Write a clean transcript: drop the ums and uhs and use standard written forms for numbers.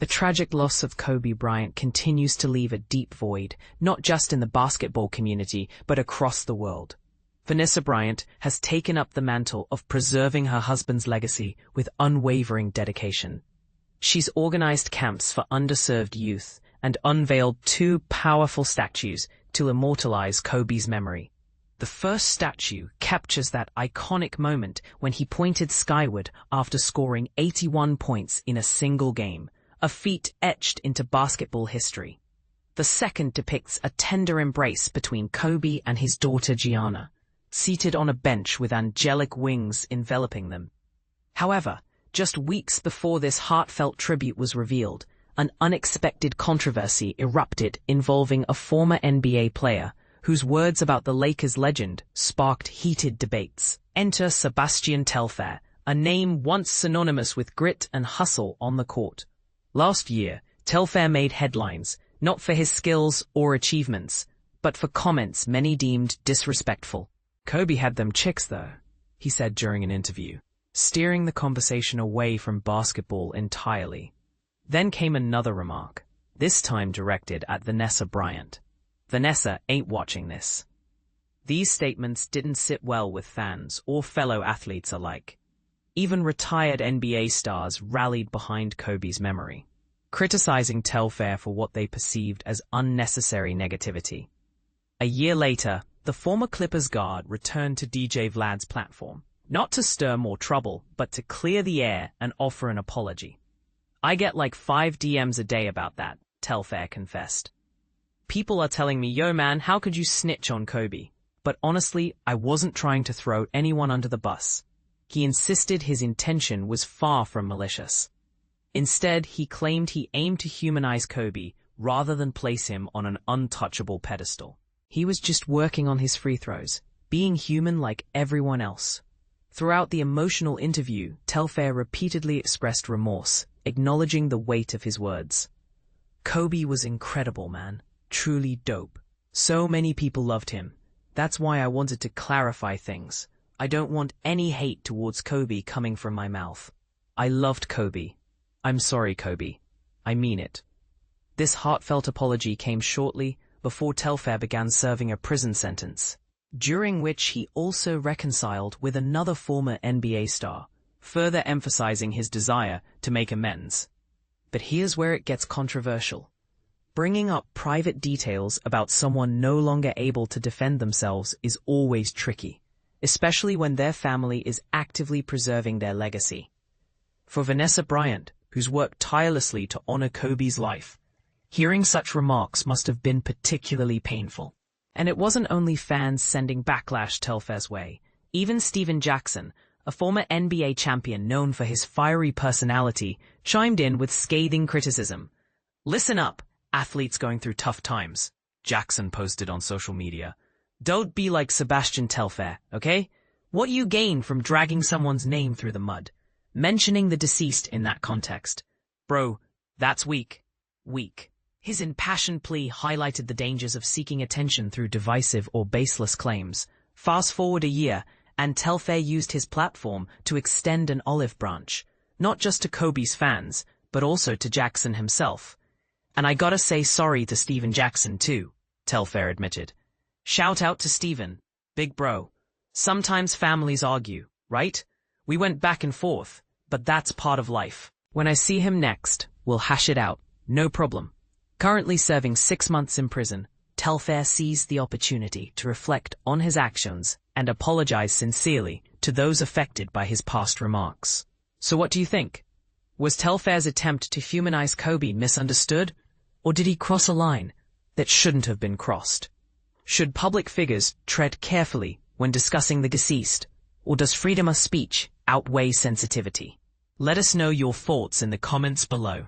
The tragic loss of Kobe Bryant continues to leave a deep void, not just in the basketball community, but across the world. Vanessa Bryant has taken up the mantle of preserving her husband's legacy with unwavering dedication. She's organized camps for underserved youth and unveiled 2 powerful statues to immortalize Kobe's memory. The first statue captures that iconic moment when he pointed skyward after scoring 81 points in a single game, a feat etched into basketball history. The second depicts a tender embrace between Kobe and his daughter Gianna, seated on a bench with angelic wings enveloping them. However, just weeks before this heartfelt tribute was revealed, an unexpected controversy erupted involving a former NBA player whose words about the Lakers legend sparked heated debates. Enter Sebastian Telfair, a name once synonymous with grit and hustle on the court. Last year, Telfair made headlines, not for his skills or achievements, but for comments many deemed disrespectful. "Kobe had them chicks though," he said during an interview, steering the conversation away from basketball entirely. Then came another remark, this time directed at Vanessa Bryant. "Vanessa ain't watching this." These statements didn't sit well with fans or fellow athletes alike. Even retired NBA stars rallied behind Kobe's memory, criticizing Telfair for what they perceived as unnecessary negativity. A year later, the former Clippers guard returned to DJ Vlad's platform, not to stir more trouble, but to clear the air and offer an apology. "I get like 5 DMs a day about that," Telfair confessed. "People are telling me, yo man, how could you snitch on Kobe? But honestly, I wasn't trying to throw anyone under the bus." He insisted his intention was far from malicious. Instead, he claimed he aimed to humanize Kobe rather than place him on an untouchable pedestal. He was just working on his free throws, being human like everyone else. Throughout the emotional interview, Telfair repeatedly expressed remorse, acknowledging the weight of his words. "Kobe was incredible, man. Truly dope. So many people loved him. That's why I wanted to clarify things. I don't want any hate towards Kobe coming from my mouth. I loved Kobe. I'm sorry, Kobe. I mean it." This heartfelt apology came shortly before Telfair began serving a prison sentence, during which he also reconciled with another former NBA star, further emphasizing his desire to make amends. But here's where it gets controversial. Bringing up private details about someone no longer able to defend themselves is always tricky, especially when their family is actively preserving their legacy. For Vanessa Bryant, who's worked tirelessly to honor Kobe's life, hearing such remarks must have been particularly painful. And it wasn't only fans sending backlash Telfair's way. Even Stephen Jackson, a former NBA champion known for his fiery personality, chimed in with scathing criticism. "Listen up, athletes going through tough times," Jackson posted on social media. "Don't be like Sebastian Telfair, okay? What you gain from dragging someone's name through the mud? Mentioning the deceased in that context. Bro, that's weak. Weak." His impassioned plea highlighted the dangers of seeking attention through divisive or baseless claims. Fast forward a year, and Telfair used his platform to extend an olive branch, not just to Kobe's fans, but also to Jackson himself. "And I gotta say sorry to Stephen Jackson too," Telfair admitted. "Shout out to Stephen, big bro. Sometimes families argue, right? We went back and forth, but that's part of life. When I see him next, we'll hash it out, no problem." Currently serving 6 months in prison, Telfair seized the opportunity to reflect on his actions and apologize sincerely to those affected by his past remarks. So what do you think? Was Telfair's attempt to humanize Kobe misunderstood, or did he cross a line that shouldn't have been crossed? Should public figures tread carefully when discussing the deceased, or does freedom of speech outweigh sensitivity? Let us know your thoughts in the comments below.